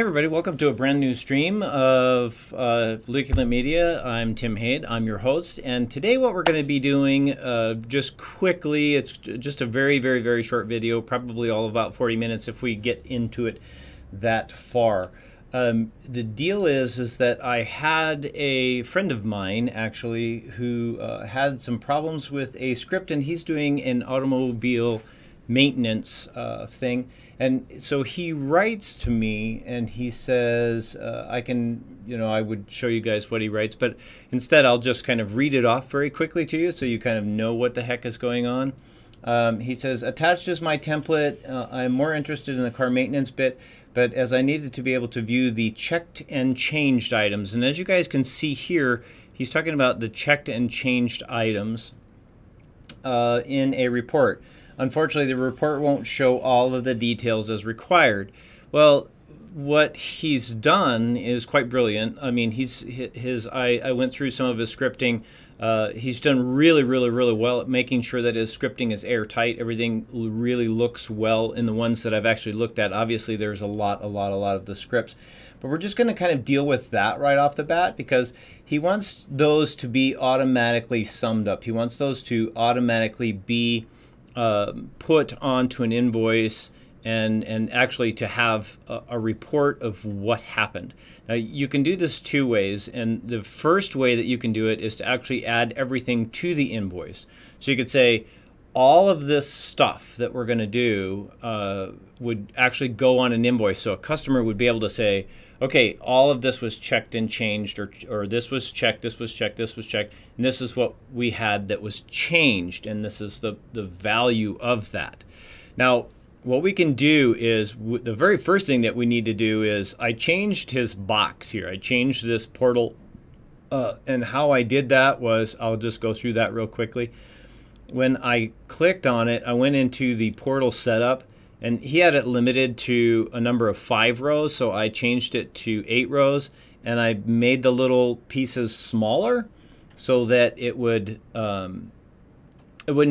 Hey everybody, welcome to a brand new stream of Filemaker Media. I'm Tim Haid, I'm your host, and today what we're going to be doing, just quickly, it's just a very short video, probably all about 40 minutes if we get into it that far. The deal is that I had a friend of mine actually who had some problems with a script, and he's doing an automobile maintenance thing. And so he writes to me and he says, I would show you guys what he writes, but instead I'll just kind of read it off very quickly to you so you kind of know what the heck is going on. He says, attached is my template. I'm more interested in the car maintenance bit, but as I needed to be able to view the checked and changed items. And as you guys can see here, he's talking about the checked and changed items in a report. Unfortunately, the report won't show all of the details as required. Well, what he's done is quite brilliant. I mean, I went through some of his scripting. He's done really well at making sure that his scripting is airtight. Everything really looks well in the ones that I've actually looked at. Obviously, there's a lot of the scripts. But we're just going to kind of deal with that right off the bat because he wants those to be automatically summed up. He wants those to automatically be put onto an invoice and actually to have a report of what happened. Now you can do this two ways, and the first way that you can do it is to actually add everything to the invoice. So you could say all of this stuff that we're going to do would actually go on an invoice. So a customer would be able to say, okay, all of this was checked and changed, or this was checked, this was checked, this was checked, and this is what we had that was changed, and this is the value of that. Now, what we can do is, the very first thing that we need to do is, I changed his box here. I changed this portal, and how I did that was, I'll just go through that real quickly. When I clicked on it, I went into the portal setup, and he had it limited to a number of 5 rows, so I changed it to 8 rows, and I made the little pieces smaller so that it wouldn't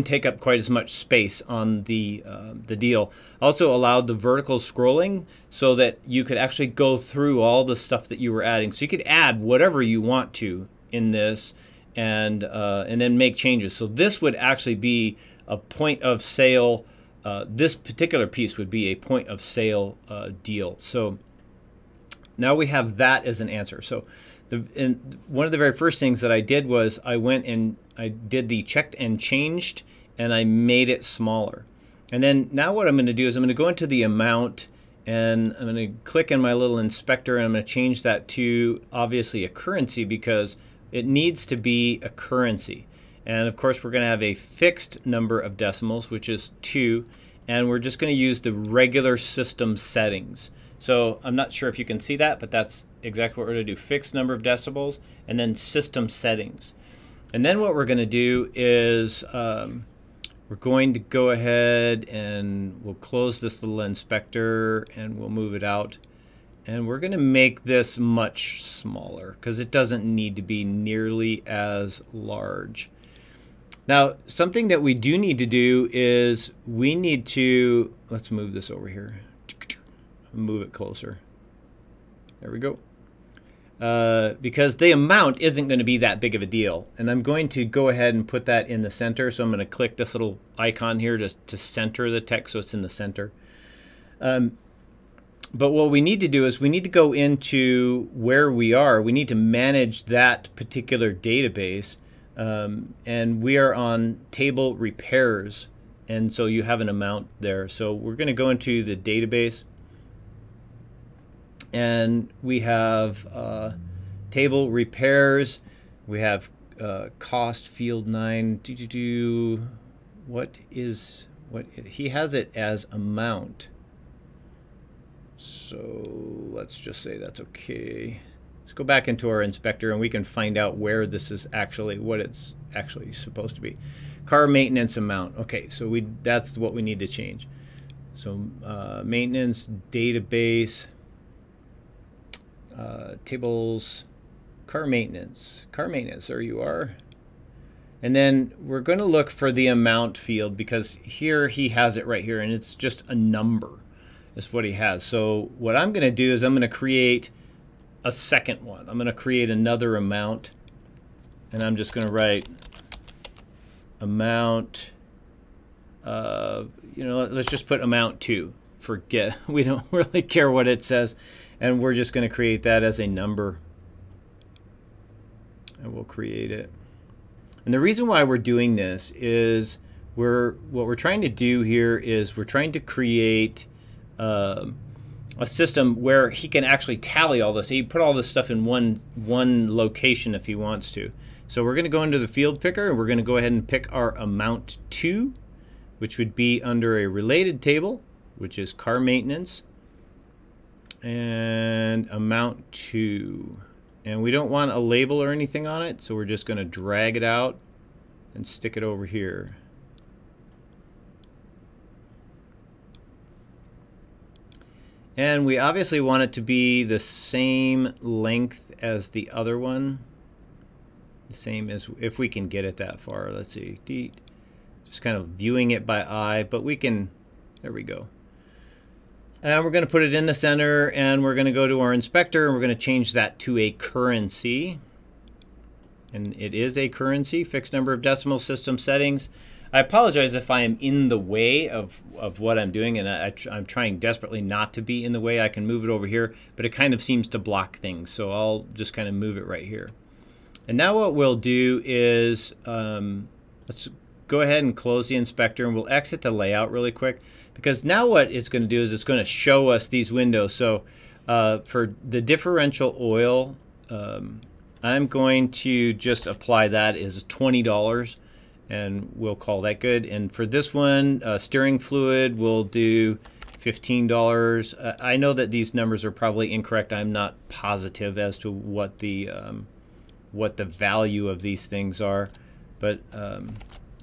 take up quite as much space on the deal. Also allowed the vertical scrolling so that you could actually go through all the stuff that you were adding. So you could add whatever you want to in this, and then make changes. So this would actually be a point of sale. This particular piece would be a point of sale deal. So now we have that as an answer. So one of the very first things that I did was I went and I did the checked and changed, and I made it smaller. And then now what I'm going to do is I'm going to go into the amount, and I'm going to click in my little inspector, and I'm going to change that to obviously a currency because it needs to be a currency. And of course we're going to have a fixed number of decimals, which is 2, and we're just going to use the regular system settings. So I'm not sure if you can see that, but that's exactly what we're going to do. Fixed number of decibels and then system settings. And then what we're going to do is we're going to go ahead and we'll close this little inspector and we'll move it out. And we're going to make this much smaller because it doesn't need to be nearly as large. Now, something that we do need to do is we need to, let's move this over here. Move it closer. There we go. Because the amount isn't going to be that big of a deal. And I'm going to go ahead and put that in the center. So I'm going to click this little icon here to center the text so it's in the center. But what we need to do is we need to go into where we are. We need to manage that particular database. And we are on table repairs, and so you have an amount there. So we're going to go into the database, and we have table repairs. We have cost field 9. What he has it as amount. So let's just say that's okay. Let's go back into our inspector and we can find out where this is actually, what it's actually supposed to be. Car maintenance amount. Okay, so that's what we need to change. So maintenance, database, tables, car maintenance, there you are. And then we're going to look for the amount field because here he has it right here and it's just a number. is what he has. So what I'm going to do is I'm going to create a second one. I'm going to create another amount, and I'm just going to write amount, you know, let's just put amount 2. Forget, we don't really care what it says, and we're just going to create that as a number, and we'll create it. And the reason why we're doing this is what we're trying to do here is we're trying to create a system where he can actually tally all this. He put all this stuff in one location if he wants to. So we're going to go into the field picker, and we're going to go ahead and pick our amount 2, which would be under a related table, which is car maintenance, and amount 2. And we don't want a label or anything on it, so we're just going to drag it out and stick it over here. And we obviously want it to be the same length as the other one. The same as, if we can get it that far. Let's see. Just kind of viewing it by eye, but we can, there we go. And we're going to put it in the center, and we're going to go to our inspector, and we're going to change that to a currency. And it is a currency, fixed number of decimal system settings. I apologize if I am in the way of what I'm doing, and I'm trying desperately not to be in the way. I can move it over here, but it kind of seems to block things, so I'll just kind of move it right here. And now what we'll do is, let's go ahead and close the inspector, and we'll exit the layout really quick, because now what it's going to do is it's going to show us these windows. So for the differential oil, I'm going to just apply that as $20, and we'll call that good. And for this one, steering fluid, we'll do $15. I know that these numbers are probably incorrect. I'm not positive as to what the value of these things are, but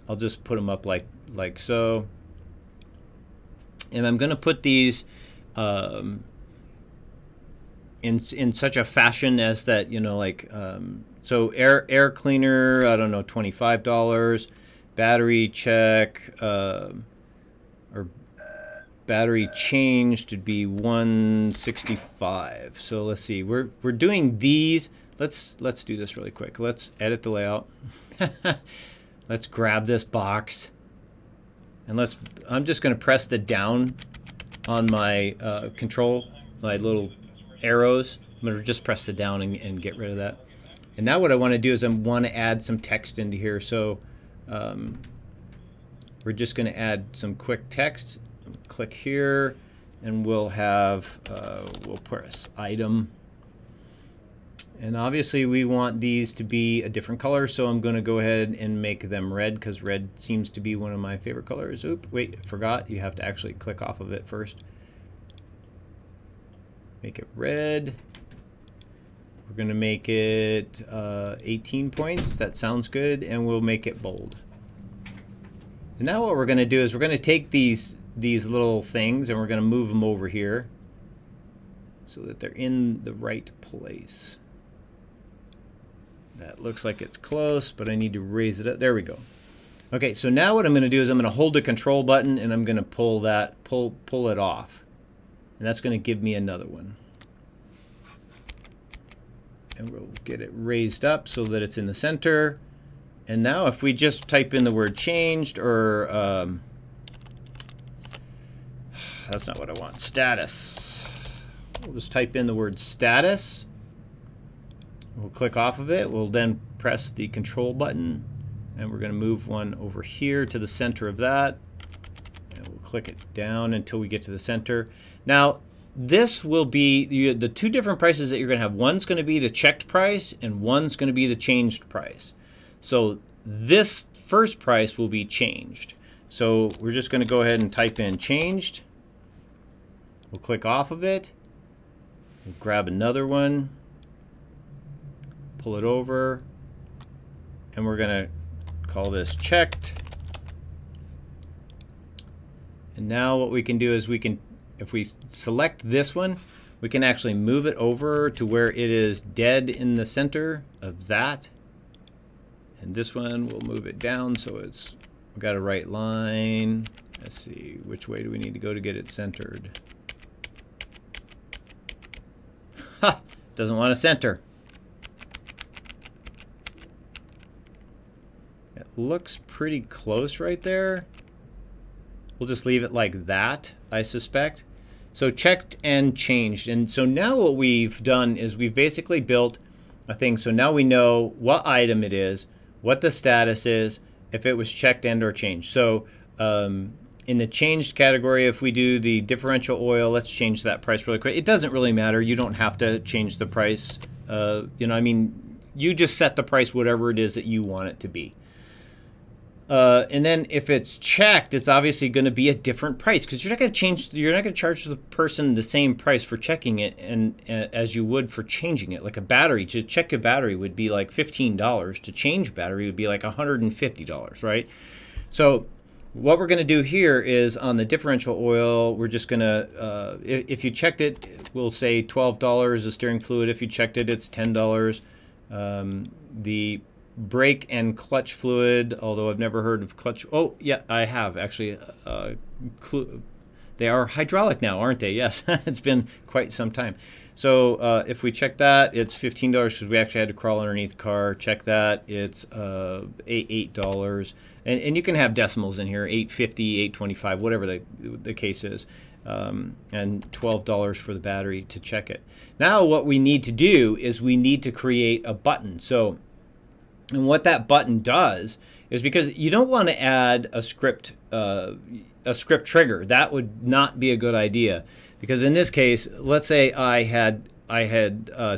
I'll just put them up like so. And I'm going to put these in such a fashion as that, you know, like so air cleaner, I don't know, $25. Battery check or battery changed would be $165. So let's see, we're doing these. Let's do this really quick. Let's edit the layout. Let's grab this box, and I'm just going to press the down on my control, my little arrows. I'm going to just press the down and get rid of that. And now what I want to do is I want to add some text into here. So we're just going to add some quick text. Click here, and we'll have we'll press item. And obviously we want these to be a different color, so I'm going to go ahead and make them red, because red seems to be one of my favorite colors. Oop, wait, I forgot. You have to actually click off of it first. Make it red. We're going to make it 18 points. That sounds good. And we'll make it bold. And now what we're going to do is we're going to take these little things, and we're going to move them over here so that they're in the right place. That looks like it's close, but I need to raise it up. There we go. Okay, so now what I'm going to do is I'm going to hold the control button, and I'm going to pull it off. And that's going to give me another one. And we'll get it raised up so that it's in the center. And now if we just type in the word changed, or that's not what I want, status. We'll just type in the word status. We'll click off of it. We'll then press the control button, and we're going to move one over here to the center of that. And we'll click it down until we get to the center. Now, this will be the two different prices that you're going to have. One's going to be the checked price, and one's going to be the changed price. So this first price will be changed. So we're just going to go ahead and type in changed. We'll click off of it. We'll grab another one. Pull it over, and we're going to call this checked. And now what we can do is we can, if we select this one, we can actually move it over to where it is dead in the center of that. And this one, we'll move it down so we've got a right line. Let's see, which way do we need to go to get it centered? Ha! Doesn't want to center. It looks pretty close right there. We'll just leave it like that, I suspect. So checked and changed. And so now what we've done is we've basically built a thing. So now we know what item it is, what the status is, if it was checked and or changed. So in the changed category, if we do the differential oil, let's change that price really quick. It doesn't really matter. You don't have to change the price. You know, I mean, you just set the price whatever it is that you want it to be. And then if it's checked, it's obviously going to be a different price because you're not going to change. You're not going to charge the person the same price for checking it and as you would for changing it. Like a battery, to check a battery would be like $15. To change battery would be like $150, right? So what we're going to do here is on the differential oil, we're just going to, if you checked it, we'll say $12 the steering fluid. If you checked it, it's $10. The brake and clutch fluid, although I've never heard of clutch. Oh, yeah, I have actually. They are hydraulic now, aren't they? Yes, it's been quite some time. So if we check that, it's $15 because we actually had to crawl underneath the car. Check that, it's $8. And you can have decimals in here, $8.50, $8.25, whatever the case is. And $12 for the battery to check it. Now what we need to do is we need to create a button. So, and what that button does is, because you don't want to add a script trigger. That would not be a good idea, because in this case, let's say I had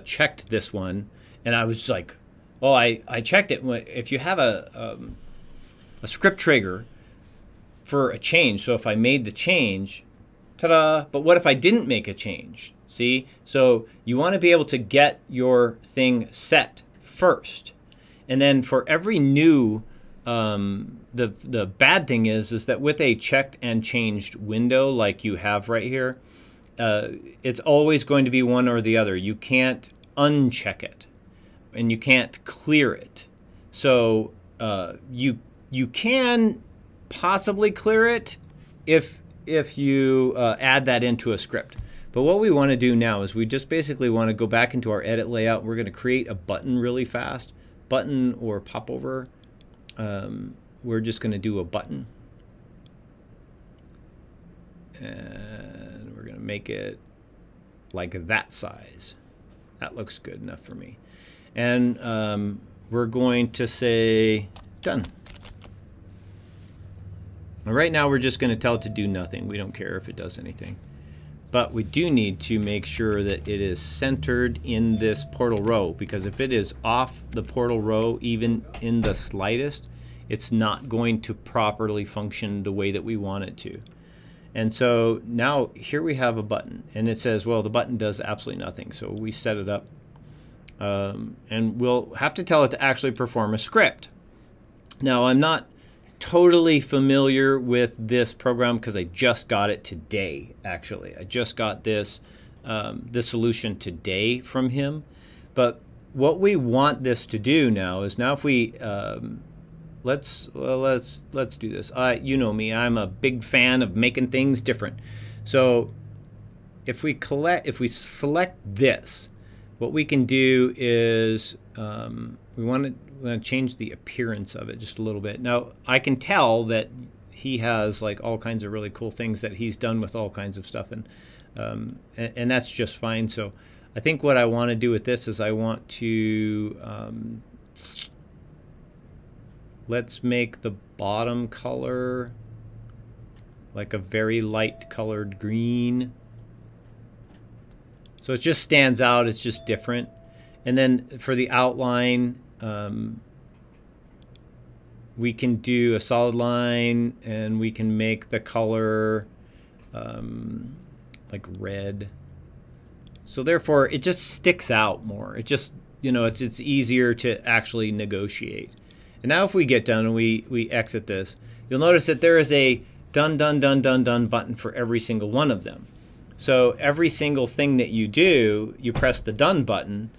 checked this one, and I was just like, oh, I checked it. If you have a script trigger for a change, so if I made the change, ta-da! But what if I didn't make a change? See, so you want to be able to get your thing set first. And then for every new, the bad thing is that with a checked and changed window like you have right here, it's always going to be one or the other. You can't uncheck it, and you can't clear it. So you can possibly clear it if you add that into a script. But what we want to do now is we just basically want to go back into our edit layout. We're going to create a button really fast. Button or popover. We're just going to do a button, and we're going to make it like that size. That looks good enough for me. And we're going to say done. And right now we're just going to tell it to do nothing. We don't care if it does anything. But we do need to make sure that it is centered in this portal row, because if it is off the portal row, even in the slightest, it's not going to properly function the way that we want it to. And so now here we have a button, and it says, well, the button does absolutely nothing. So we set it up, and we'll have to tell it to actually perform a script. Now, I'm not totally familiar with this program because I just got it today. Actually, I just got this solution today from him. But what we want this to do now is, now if we let's do this. You know me, I'm a big fan of making things different. So if we select this, what we can do is we want to change the appearance of it just a little bit. Now I can tell that he has like all kinds of really cool things that he's done with all kinds of stuff, and that's just fine. So I think what I want to do with this is I want to let's make the bottom color like a very light colored green, so it just stands out. It's just different. And then for the outline, we can do a solid line, and we can make the color like red. So therefore, it just sticks out more. It just, you know, it's easier to actually negotiate. And now if we get done and we exit this, you'll notice that there is a done, done, done, done, done button for every single one of them. So every single thing that you do, you press the done button.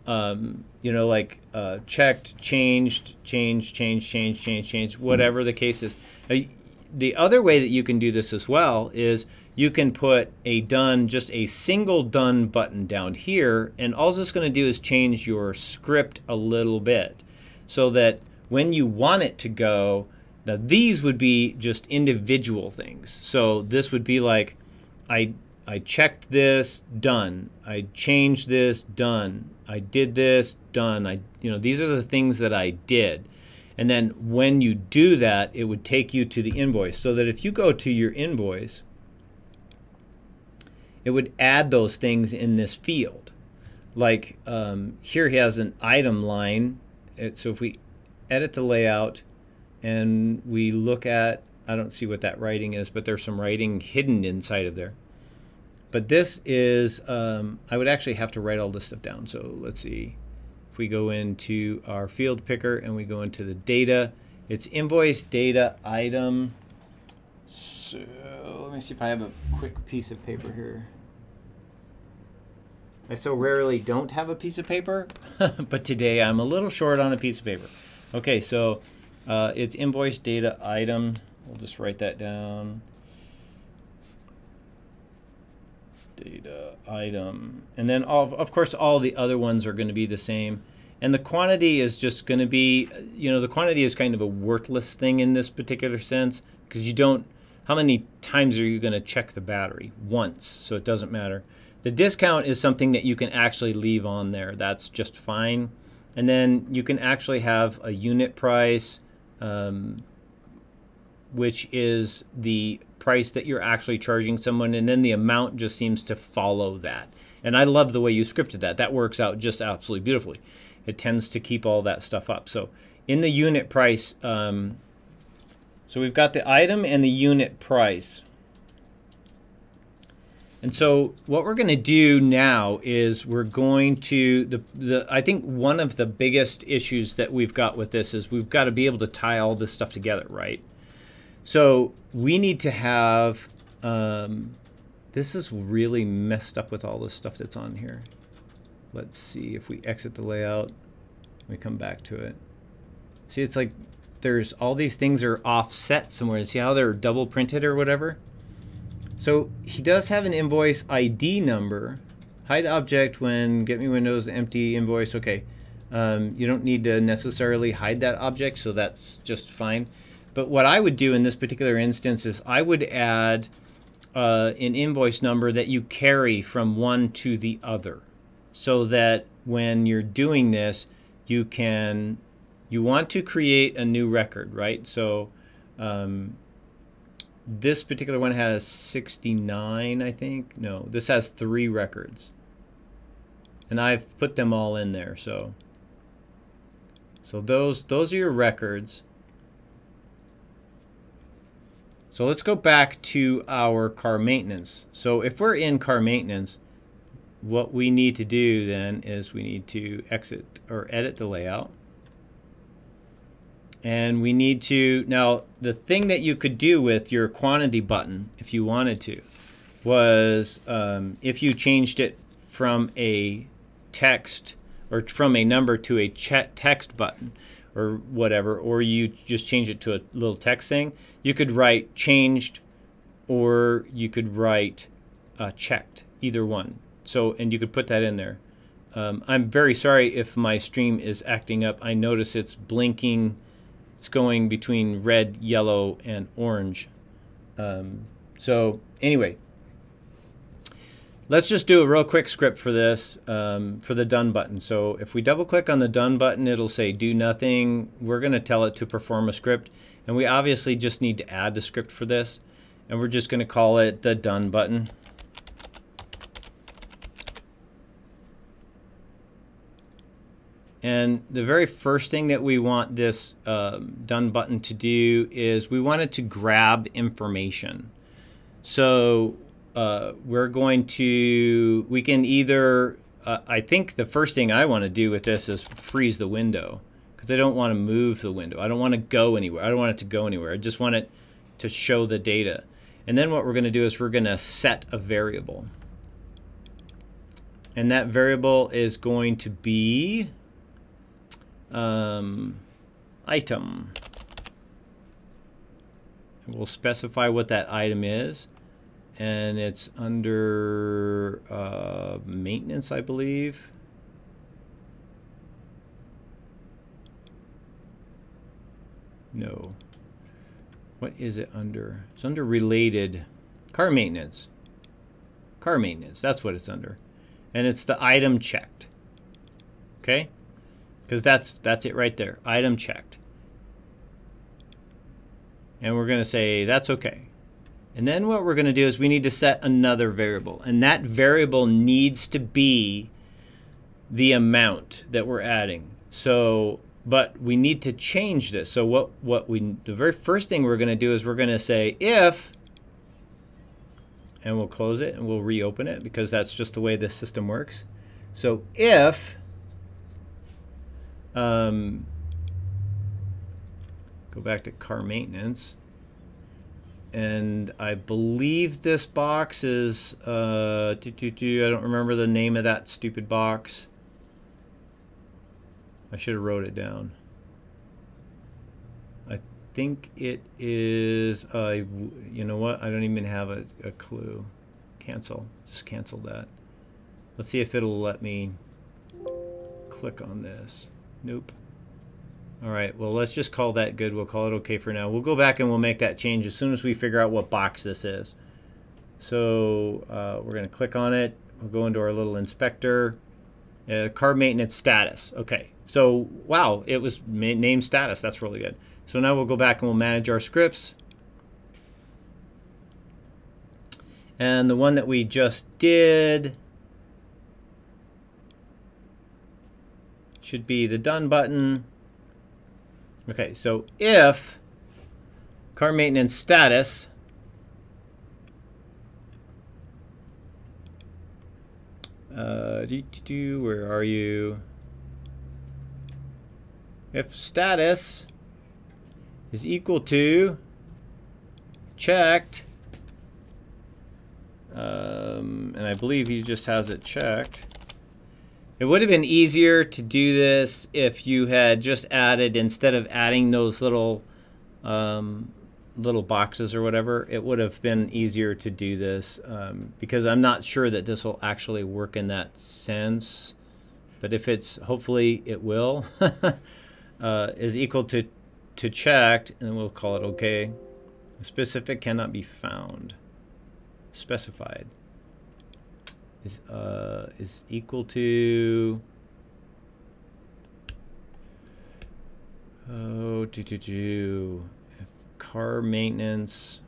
You know, like checked, changed, changed, whatever the case is. The other way that you can do this as well is you can put a done, just a single done button down here, and all it's going to do is change your script a little bit so that when you want it to go, now these would be just individual things. So this would be like, I checked this, done. I changed this, done. I did this, done. These are the things that I did. And then when you do that, it would take you to the invoice, so that if you go to your invoice, it would add those things in this field. Like here he has an item line. So if we edit the layout and we look at, I don't see what that writing is, but there's some writing hidden inside of there. But this is, I would actually have to write all this stuff down. So let's see. If we go into our field picker and we go into the data, it's invoice data item. So let me see if I have a quick piece of paper here. I so rarely don't have a piece of paper, but today I'm a little short on a piece of paper. Okay, so it's invoice data item. We'll just write that down. Data item. And then, of course, all the other ones are going to be the same. And the quantity is just going to be, the quantity is kind of a worthless thing in this particular sense, because you don't, how many times are you going to check the battery? Once, so it doesn't matter. The discount is something that you can actually leave on there. That's just fine. And then you can actually have a unit price, which is the price that you're actually charging someone, and then the amount just seems to follow that. And I love the way you scripted that. That works out just absolutely beautifully. It tends to keep all that stuff up. So in the unit price, so we've got the item and the unit price. And so what we're going to do now is we're going to, I think one of the biggest issues that we've got with this is we've got to be able to tie all this stuff together, right? So we need to have, this is really messed up with all this stuff that's on here. Let's see if we exit the layout, we come back to it. See, it's like there's all these things are offset somewhere. See how they're double printed or whatever? So he does have an invoice ID number. Hide object when get me Windows empty invoice. Okay, you don't need to necessarily hide that object, so that's just fine. But what I would do in this particular instance is I would add an invoice number that you carry from one to the other, so that when you're doing this, you want to create a new record, right? So this particular one has 69, I think. No, this has 3 records. And I've put them all in there. So those are your records. So let's go back to our car maintenance. So if we're in car maintenance, what we need to do then is we need to exit or edit the layout. And we need to, now the thing that you could do with your quantity button, if you wanted to, was if you changed it from a text or from a number to a text button or whatever, or you just change it to a little text thing, you could write changed or you could write checked, either one. So, and you could put that in there. I'm very sorry if my stream is acting up. I notice it's blinking. It's going between red, yellow, and orange. So anyway, let's just do a real quick script for this, for the done button. So if we double click on the done button, it'll say do nothing. We're going to tell it to perform a script. And we obviously just need to add the script for this. And we're just going to call it the done button. And the very first thing that we want this done button to do is we want it to grab information. So we're going to, we can either, I think the first thing I want to do with this is freeze the window, because I don't want to move the window. I don't want to go anywhere. I don't want it to go anywhere. I just want it to show the data. And then what we're going to do is we're going to set a variable. And that variable is going to be item. We'll specify what that item is, and it's under maintenance, I believe. No. What is it under? It's under related. Car maintenance. Car maintenance, that's what it's under. And it's the item checked. Okay? Because that's it right there. Item checked. And we're going to say that's okay. And then what we're going to do is we need to set another variable. And that variable needs to be the amount that we're adding. So, but we need to change this. So the very first thing we're going to do is we're going to say if, and we'll close it and we'll reopen it because that's just the way this system works. So if go back to car maintenance, and I believe this box is I don't remember the name of that stupid box. I should have wrote it down. I think it is you know what, I don't even have a clue. Cancel. Just cancel that. Let's see if it'll let me click on this. Nope. Alright, well let's just call that good. We'll call it okay for now. We'll go back and we'll make that change as soon as we figure out what box this is. So we're going to click on it. We'll go into our little inspector. Car maintenance status. Okay, so wow, it was named status. That's really good. So now we'll go back and we'll manage our scripts. And the one that we just did should be the done button. Okay, so if car maintenance status where are you? If status is equal to checked, and I believe he just has it checked. It would have been easier to do this if you had just added, instead of adding those little little boxes or whatever, it would have been easier to do this because I'm not sure that this will actually work in that sense. But if it's, hopefully it will, is equal to checked, and we'll call it okay. Specific cannot be found. Specified is equal to if car maintenance.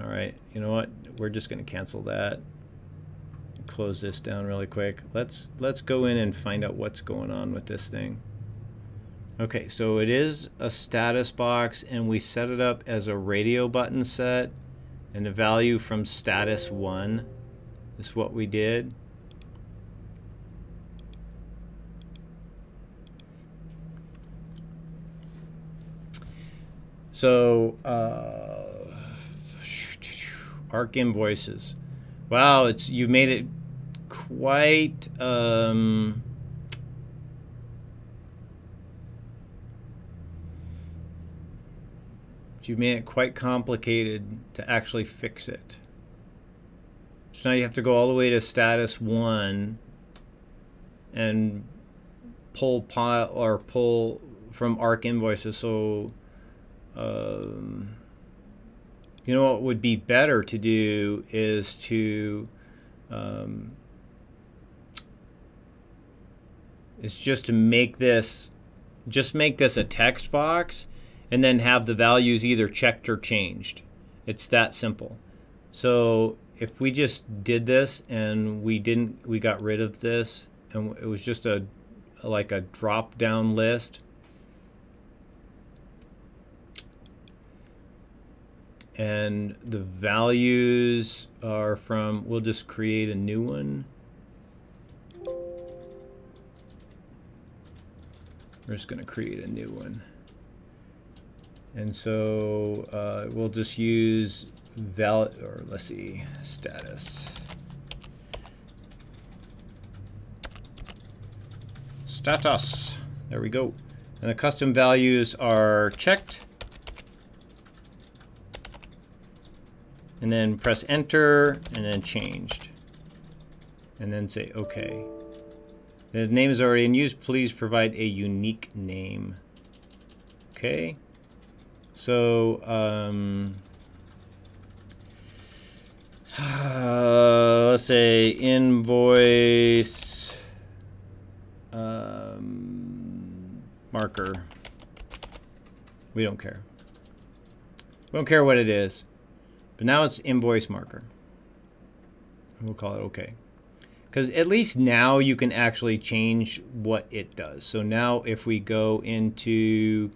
All right, you know what, we're just going to cancel that. Close this down really quick. Let's go in and find out what's going on with this thing. Okay, so it is a status box, and we set it up as a radio button set, and the value from status 1 is what we did. So ARC invoices. Wow, you made it quite you made it quite complicated to actually fix it. So now you have to go all the way to status 1 and pull from ARC invoices. So you know what would be better to do is to just to make this a text box, and then have the values either checked or changed. It's that simple. So if we just did this and we got rid of this, and it was just like a drop down list, and the values are from, we'll just create a new one. We're just going to create a new one. And so we'll just use let's see, status. Status. There we go. And the custom values are checked. and then press enter, and then changed. And then say OK. The name is already in use. Please provide a unique name. Okay. So, let's say invoice marker. We don't care. We don't care what it is. But now it's invoice marker. We'll call it OK. Because at least now you can actually change what it does. So now if we go into,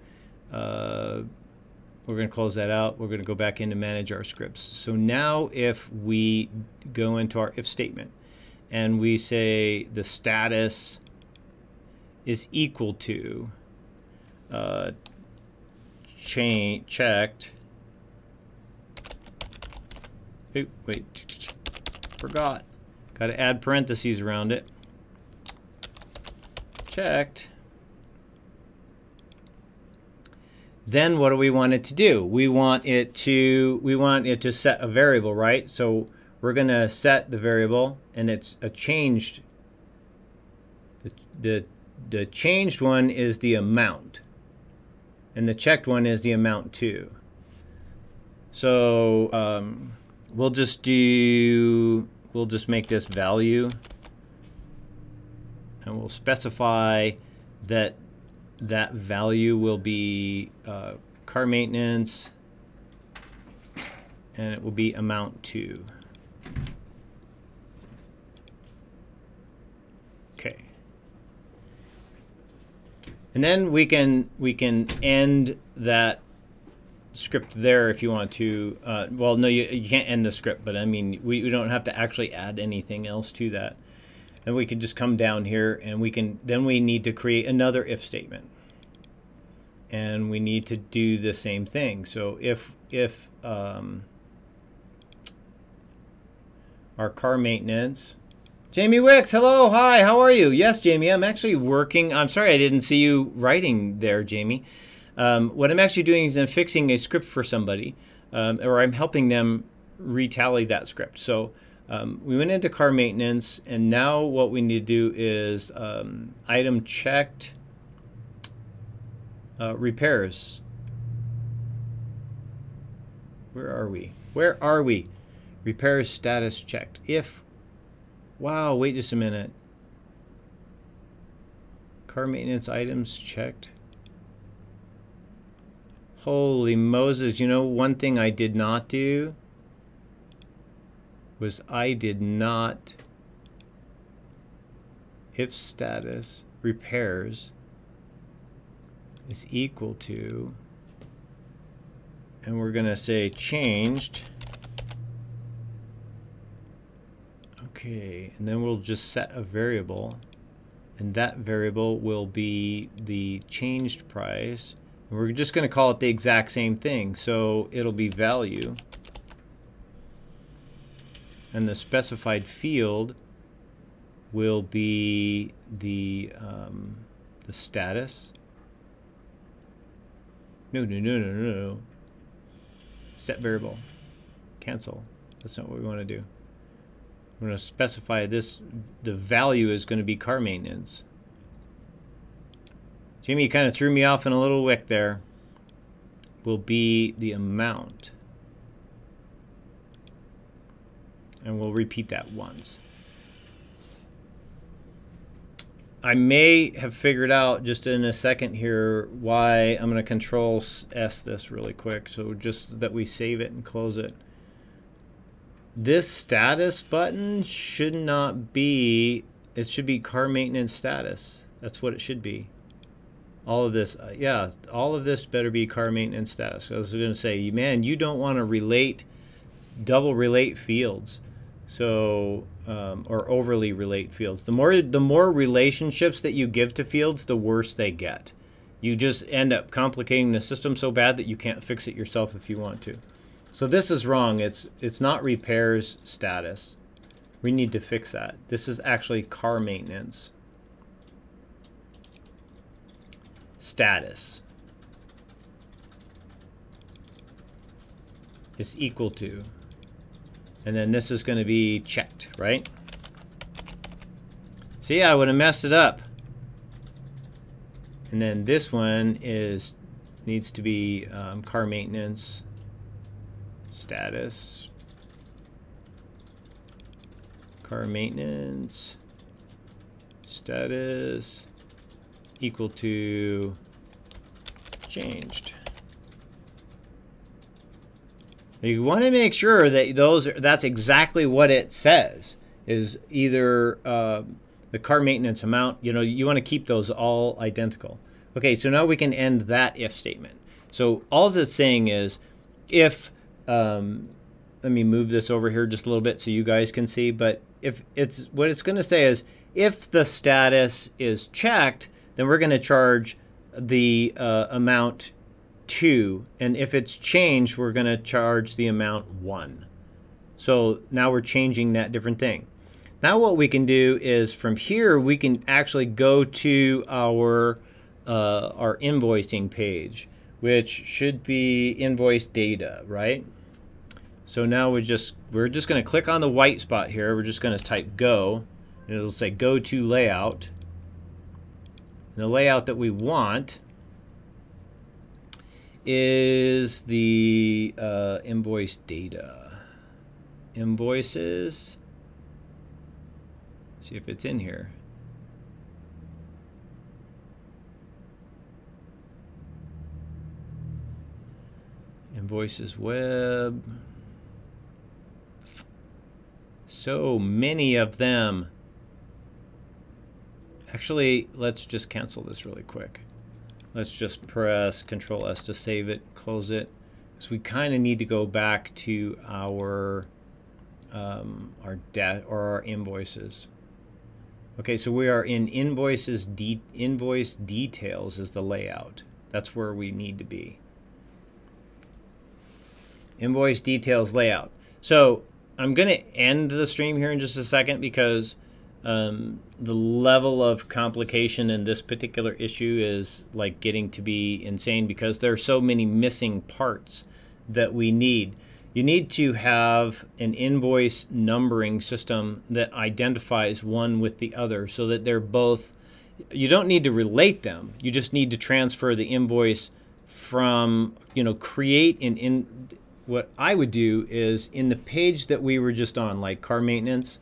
we're going to close that out. We're going to go back in to manage our scripts. So now if we go into our if statement and we say the status is equal to checked. Oh, wait, forgot. Got to add parentheses around it. Checked. Then what do we want it to do? We want it to set a variable, right? So we're going to set the variable, and it's a changed. The changed one is the amount, and the checked one is the amount too. So we'll just make this value, and we'll specify that that value will be car maintenance, and it will be amount to. Okay. And then we can end that script there if you want to. Well, no, you can't end the script, but I mean, we don't have to actually add anything else to that. And we can just come down here, and then we need to create another if statement, and we need to do the same thing. So if our car maintenance, Jamie Wicks, hello, hi, how are you? Yes, Jamie, I'm actually working. I'm sorry I didn't see you writing there, Jamie. What I'm actually doing is I'm fixing a script for somebody, or I'm helping them retally that script. So we went into car maintenance, and now what we need to do is item checked, repairs. Where are we? Where are we? Repairs status checked. If, wow, wait just a minute. Car maintenance items checked. Holy Moses, you know, one thing I did not do was I did not if status repairs is equal to, and we're going to say changed. Okay, and then we'll just set a variable, and that variable will be the changed price. And we're just going to call it the exact same thing, so it'll be value. And the specified field will be the status. No. Set variable. Cancel. That's not what we want to do. We're going to specify this. The value is going to be car maintenance. Jamie, you kind of threw me off in a little wick there. Will be the amount. And we'll repeat that once. I may have figured out just in a second here why. I'm going to Control S this really quick, so just that we save it and close it. This status button should not be, it should be car maintenance status. That's what it should be. All of this, yeah, all of this better be car maintenance status. I was going to say, man, you don't want to relate, double relate fields. So, or overly relate fields. The more relationships that you give to fields, the worse they get. You just end up complicating the system so bad that you can't fix it yourself if you want to. So this is wrong. It's not repairs status. We need to fix that. This is actually car maintenance status is equal to And then this is going to be checked, right? See, I would have messed it up. And then this one needs to be car maintenance status. Car maintenance status equal to changed. You want to make sure that that's exactly what it says, is either the car maintenance amount. You know, you want to keep those all identical. Okay, so now we can end that if statement. So all it's saying is if, let me move this over here just a little bit so you guys can see, but if it's, what it's going to say is if the status is checked, then we're going to charge the amount 2, and if it's changed, we're going to charge the amount 1. So now we're changing that different thing. Now what we can do is from here we can actually go to our invoicing page, which should be invoice data, right? So now we're just going to click on the white spot here. We're just going to type go, and it'll say go to layout. And the layout that we want is the invoice data. Invoices. See if it's in here. Invoices web. So many of them. Actually, let's just cancel this really quick. Let's just press Control S to save it, close it. So we kind of need to go back to our invoices. Okay, so we are in invoices. Invoice details is the layout. That's where we need to be. Invoice details layout. So I'm going to end the stream here in just a second because the level of complication in this particular issue is like getting to be insane because there are so many missing parts that we need. You need to have an invoice numbering system that identifies one with the other so that they're both, you don't need to relate them, you just need to transfer the invoice from, you know, create what I would do is in the page that we were just on, like car maintenance,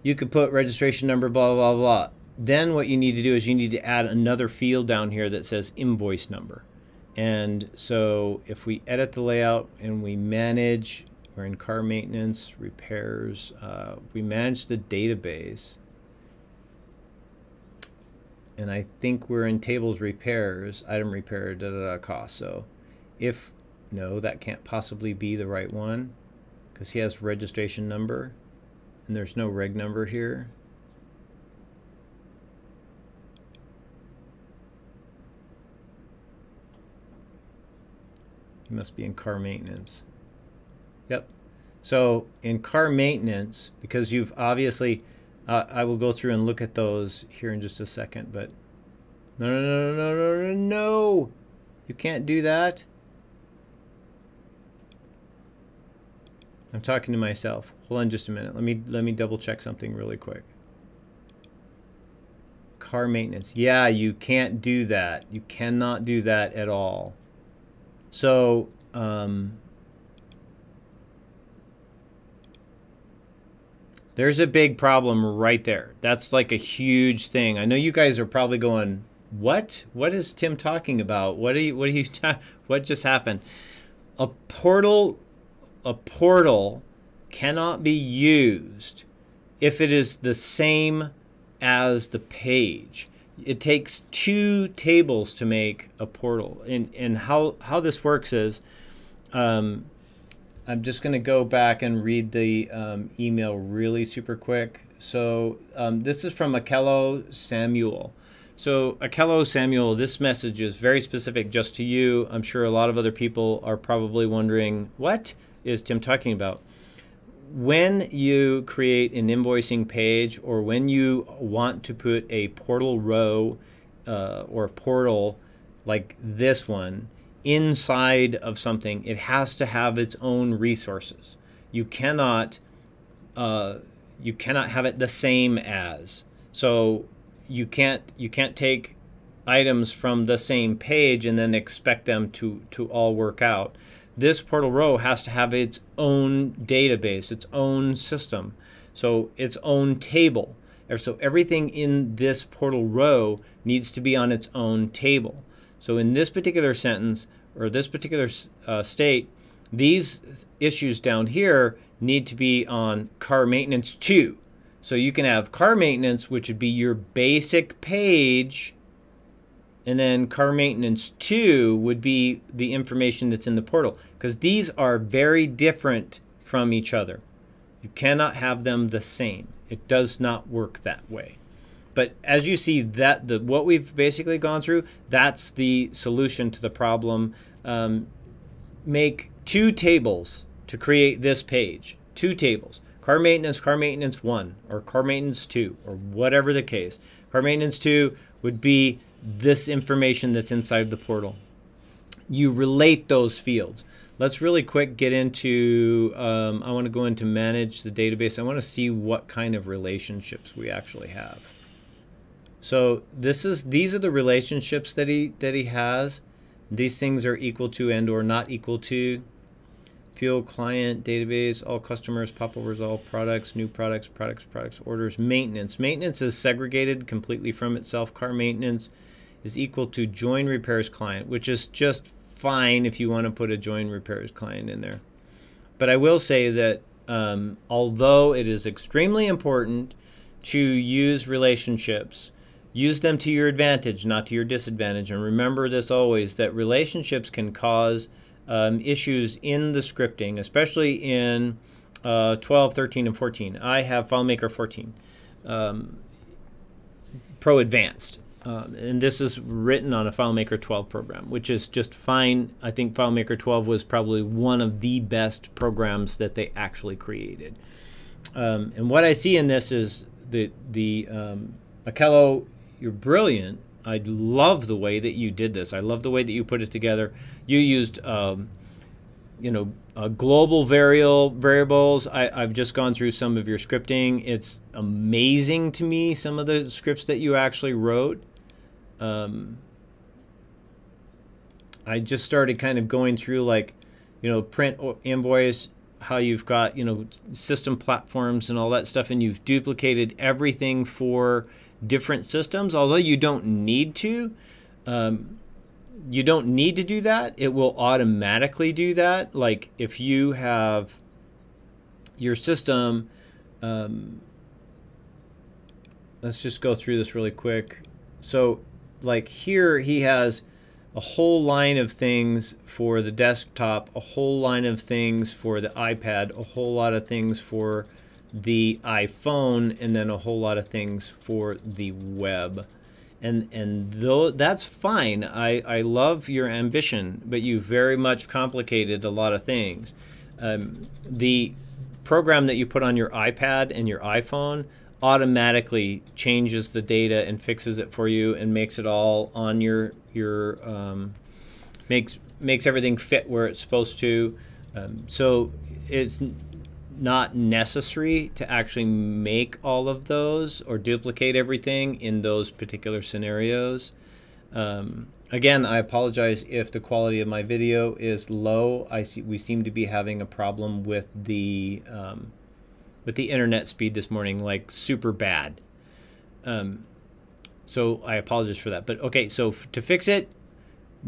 you could put registration number, blah, blah, blah. Then what you need to do is you need to add another field down here that says invoice number. And so if we edit the layout and we manage, we're in car maintenance, repairs, we manage the database. And I think we're in tables repairs, item repair, cost. So if, no, that can't possibly be the right one because he has registration number. And there's no reg number here. You must be in car maintenance. Yep. So in car maintenance, because you've obviously, I will go through and look at those here in just a second, but no. You can't do that. I'm talking to myself. Hold on just a minute. Let me double check something really quick. Car maintenance. Yeah, you can't do that. You cannot do that at all. So there's a big problem right there. That's like a huge thing. I know you guys are probably going, what? What is Tim talking about? What just happened? A portal cannot be used if it is the same as the page. It takes 2 tables to make a portal. And how this works is, I'm just going to go back and read the email really super quick. So this is from Akello Samuel. So Akello Samuel, this message is very specific just to you. I'm sure a lot of other people are probably wondering, what is Tim talking about? When you create an invoicing page or when you want to put a portal row or a portal like this one inside of something, it has to have its own resources. you cannot have it the same as. So you can't take items from the same page and then expect them to all work out. This portal row has to have its own database, its own system, so its own table. So everything in this portal row needs to be on its own table. So in this particular sentence, or this particular state, these issues down here need to be on car maintenance 2. So you can have car maintenance, which would be your basic page, and then car maintenance 2 would be the information that's in the portal, because these are very different from each other. You cannot have them the same. It does not work that way. But as you see, that what we've basically gone through, that's the solution to the problem. Make 2 tables to create this page. 2 tables. Car maintenance 1, or car maintenance 2, or whatever the case. Car maintenance 2 would be this information that's inside the portal. You relate those fields. Let's really quick get into, I want to go into manage the database. I want to see what kind of relationships we actually have. So these are the relationships that he has. These things are equal to and or not equal to. Field, client, database, all customers, popovers, all products, new products, products, orders, maintenance. Maintenance is segregated completely from itself. Car maintenance is equal to join repairs client, which is just fine if you want to put a join repairs client in there. But I will say that although it is extremely important to use relationships, use them to your advantage, not to your disadvantage. And remember this always, that relationships can cause issues in the scripting, especially in 12, 13, and 14. I have Filemaker 14 Pro Advanced. And this is written on a Filemaker 12 program, which is just fine. I think Filemaker 12 was probably one of the best programs that they actually created. And what I see in this is the Akello, you're brilliant. I love the way that you did this. I love the way that you put it together. You used, global variables. I've just gone through some of your scripting. It's amazing to me, some of the scripts that you actually wrote. I just started kind of going through, like, print or invoice, how you've got, system platforms and all that stuff, and you've duplicated everything for different systems, although you don't need to. You don't need to do that. It will automatically do that. Like if you have your system, let's just go through this really quick. So like here he has a whole line of things for the desktop, a whole line of things for the iPad, a whole lot of things for the iPhone, and then a whole lot of things for the web. And though that's fine, I love your ambition, but you very much complicated a lot of things. The program that you put on your iPad and your iPhone automatically changes the data and fixes it for you and makes it all on your makes everything fit where it's supposed to. So it's not necessary to actually make all of those or duplicate everything in those particular scenarios. Again, I apologize if the quality of my video is low. We seem to be having a problem with the internet speed this morning, like super bad. So I apologize for that. But okay, so to fix it,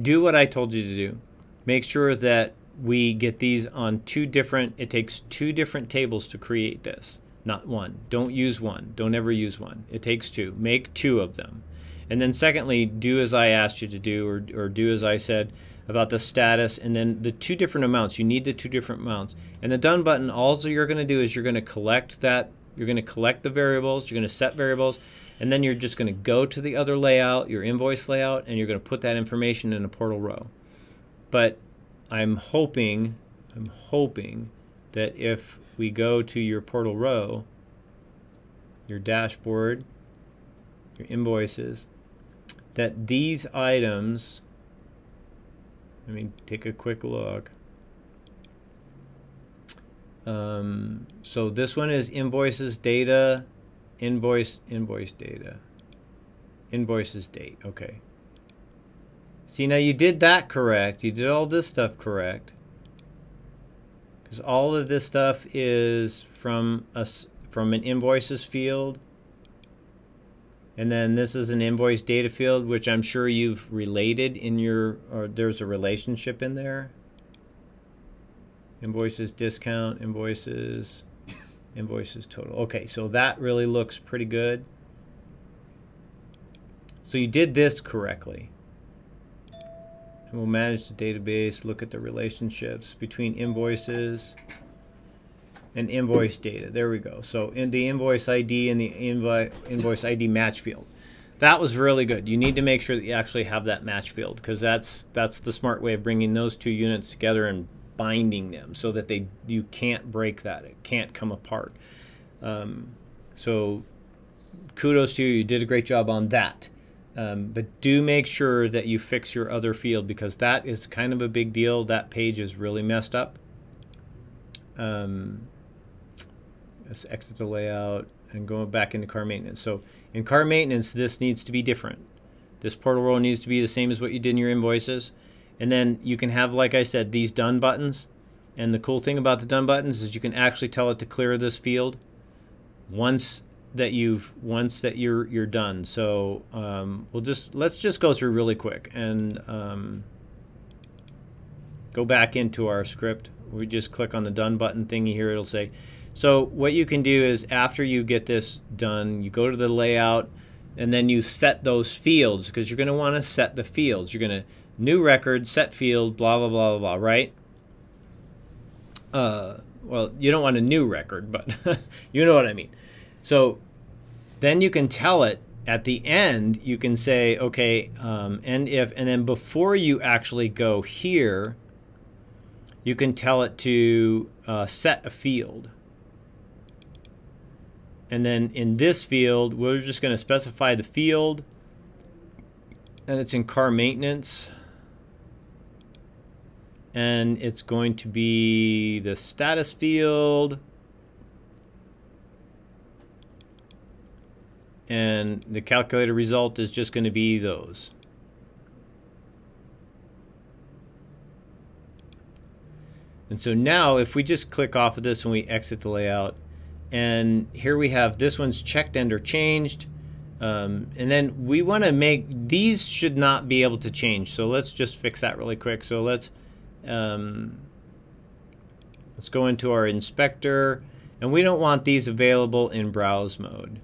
do what I told you to do. Make sure that we get these on it takes 2 different tables to create this, not 1. Don't use 1. Don't ever use 1. It takes 2. Make 2 of them. And then secondly, do as I asked you to do, or do as I said about the status, and then the 2 different amounts. You need the 2 different amounts. And the done button, all you're going to do is you're going to collect that. You're going to collect the variables. You're going to set variables. And then you're just going to go to the other layout, your invoice layout, and you're going to put that information in a portal row. But I'm hoping that if we go to your portal row, your dashboard, your invoices, that these items, let me take a quick look. So this one is invoices data, invoice data, invoices date. Okay. See, now you did that correct. You did all this stuff correct. Because all of this stuff is from an invoices field. And then this is an invoice data field, which I'm sure you've related in your, or there's a relationship in there. Invoices discount, invoices total. Okay, so that really looks pretty good. So you did this correctly. And we'll manage the database, look at the relationships between invoices and invoice data. There we go. So in the invoice ID and the invoice ID match field. That was really good. You need to make sure that you actually have that match field, because that's the smart way of bringing those two units together and binding them so that you can't break that. It can't come apart. So kudos to you. You did a great job on that. But do make sure that you fix your other field, because that is kind of a big deal. That page is really messed up. Let's exit the layout and go back into car maintenance. So in car maintenance, this needs to be different. This portal row needs to be the same as what you did in your invoices. And then you can have, like I said, these done buttons. And the cool thing about the done buttons is you can actually tell it to clear this field once that you're done. So let's just go through really quick and go back into our script. We just click on the done button thingy here. It'll say, so what you can do is after you get this done, you go to the layout and then you set those fields, because you're going to want to set the fields. You're going to new record, set field, blah, blah, blah, blah, blah, right? Well, you don't want a new record, but you know what I mean. So then you can tell it at the end, you can say, okay, and then before you actually go here, you can tell it to set a field. And then in this field, we're just going to specify the field, and it's in car maintenance. And it's going to be the status field. And the calculator result is just going to be those. And so now if we just click off of this and we exit the layout, and here we have this one's checked and or changed. And then we want to make, these should not be able to change. So let's just fix that really quick. So let's go into our inspector, and we don't want these available in browse mode.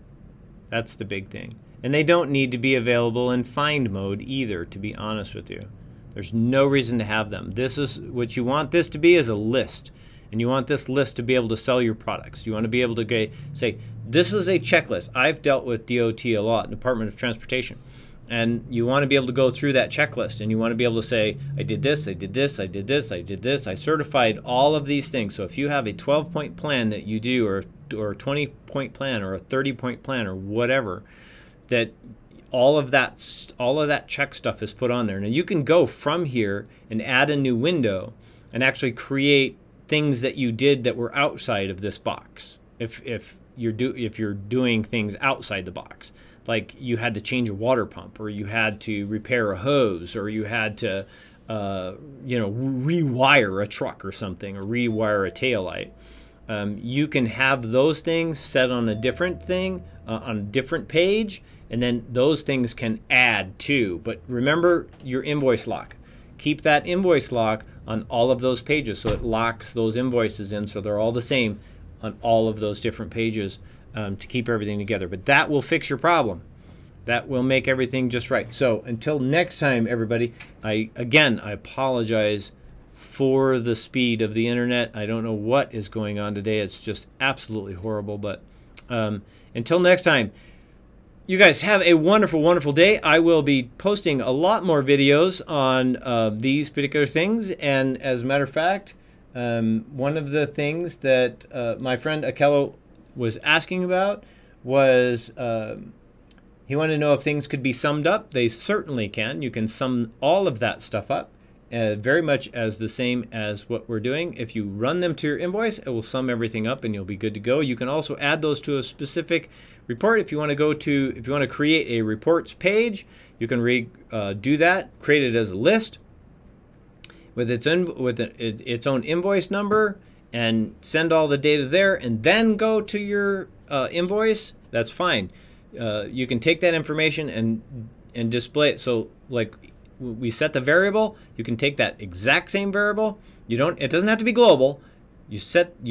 That's the big thing. And they don't need to be available in find mode either, to be honest with you. There's no reason to have them. This is what you want this to be, is a list. And you want this list to be able to sell your products. You want to be able to say, this is a checklist. I've dealt with DOT a lot, Department of Transportation. And you want to be able to go through that checklist, and you want to be able to say, I did this, I did this, I did this, I did this. I certified all of these things. So if you have a 12-point plan that you do, or a 20-point plan, or a 30-point plan, or whatever, that all of that check stuff is put on there. Now you can go from here and add a new window and actually create things that you did that were outside of this box. If you're doing things outside the box, like you had to change a water pump, or you had to repair a hose, or you had to rewire a truck or something, or rewire a taillight. You can have those things set on a different thing, on a different page, and then those things can add too. But remember your invoice lock. Keep that invoice lock on all of those pages, so it locks those invoices in so they're all the same on all of those different pages, to keep everything together. But that will fix your problem. That will make everything just right. So until next time, everybody, I apologize for the speed of the internet. I don't know what is going on today. It's just absolutely horrible. But until next time, you guys have a wonderful, wonderful day. I will be posting a lot more videos on these particular things. And as a matter of fact, one of the things that my friend Akello was asking about was he wanted to know if things could be summed up. They certainly can. You can sum all of that stuff up. very much as the same as what we're doing. If you run them to your invoice, it will sum everything up and you'll be good to go. You can also add those to a specific report. If you want to create a reports page, you can do that, create it as a list with its own invoice number and send all the data there and then go to your invoice. That's fine. You can take that information and display it. So like we set the variable, you can take that exact same variable. It doesn't have to be global. You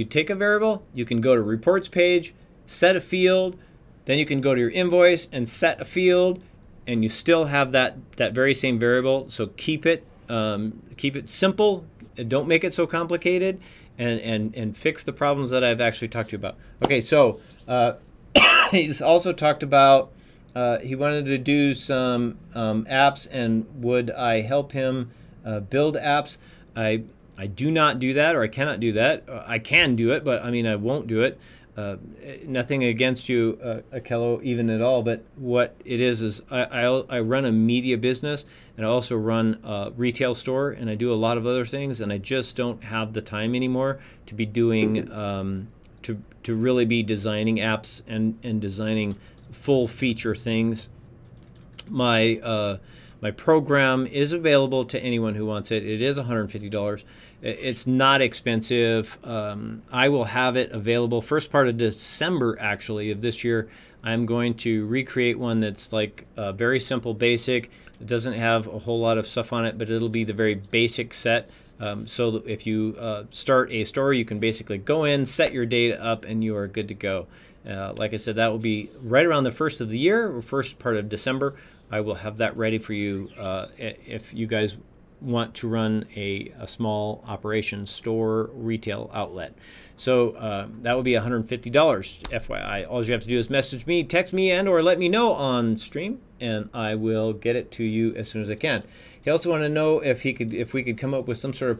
take a variable, you can go to reports page, set a field, then you can go to your invoice and set a field, and you still have that very same variable. So keep it simple. Don't make it so complicated, and fix the problems that I've actually talked to you about. Okay, so he's also talked about he wanted to do some apps, and would I help him build apps? I do not do that, or I cannot do that. I can do it, but I mean I won't do it. Nothing against you, Akello, even at all, but what it is I run a media business, and I also run a retail store, and I do a lot of other things, and I just don't have the time anymore to be doing to really be designing apps and designing full feature things. My program is available to anyone who wants it. It is $150. It's not expensive. I will have it available first part of December, actually, of this year. I'm going to recreate one that's like very simple, basic. It doesn't have a whole lot of stuff on it, but it'll be the very basic set. So that if you start a store, you can basically go in, set your data up, and you are good to go. Like I said, that will be right around the first of the year, or first part of December. I will have that ready for you if you guys want to run a small operation store retail outlet. So that would be $150, FYI. All you have to do is message me, text me, and or let me know on stream, and I will get it to you as soon as I can. He also wanted to know if we could come up with some sort of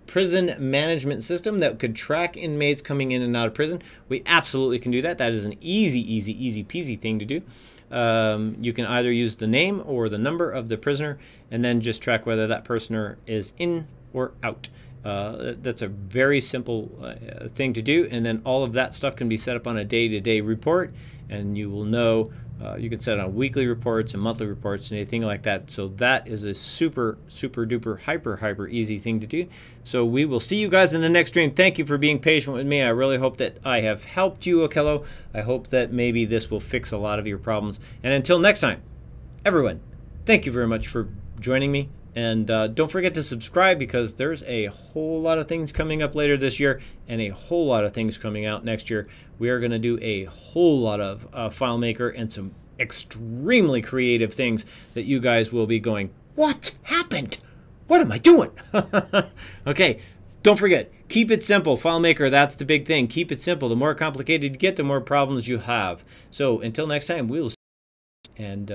prison management system that could track inmates coming in and out of prison. We absolutely can do that. That is an easy peasy thing to do. You can either use the name or the number of the prisoner, and then just track whether that prisoner is in or out. That's a very simple thing to do, and then all of that stuff can be set up on a day-to-day report, and you will know. You can set it on weekly reports and monthly reports and anything like that. So that is a super duper hyper easy thing to do. So we will see you guys in the next stream. Thank you for being patient with me. I really hope that I have helped you, Akello. I hope that maybe this will fix a lot of your problems. And until next time, everyone, thank you very much for joining me. And don't forget to subscribe, because there's a whole lot of things coming up later this year and a whole lot of things coming out next year. We are going to do a whole lot of Filemaker and some extremely creative things that you guys will be going, what happened? What am I doing? Okay, don't forget, keep it simple. Filemaker, that's the big thing. Keep it simple. The more complicated you get, the more problems you have. So until next time, we'll see you, and